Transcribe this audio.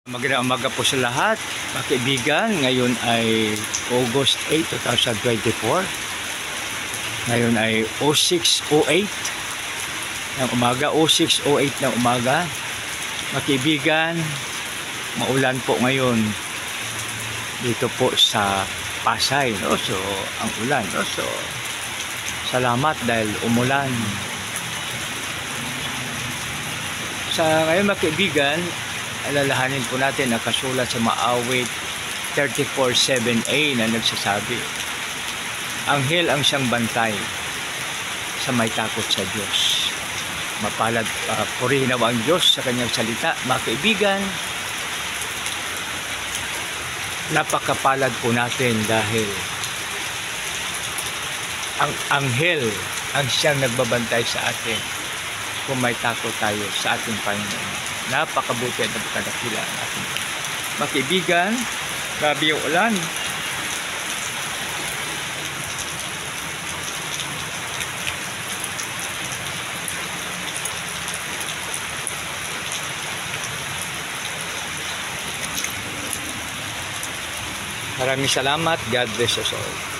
Magandang umaga po sa lahat, mga kaibigan. Ngayon ay August 8, 2024. Ngayon ay 06:08 ng umaga, 06:08 ng umaga. Mga kaibigan, maulan po ngayon dito po sa Pasay. No? So, ang ulan. No? So, salamat dahil umulan. Sa ngayon mga kaibigan, alalahanin po natin ang kasulat sa Maawit 34:7a na nagsasabi, anghel ang siyang bantay sa may takot sa Diyos. Mapalad, purihin nawa ang Diyos sa kanyang salita. Mga kaibigan, napakapalad po natin dahil ang anghel ang siyang nagbabantay sa atin kung may takot tayo sa ating Panginoon. Napakabuti at napakadakila ang ating mga kaibigan. Grabe yung ulan. Maraming salamat. God bless us all.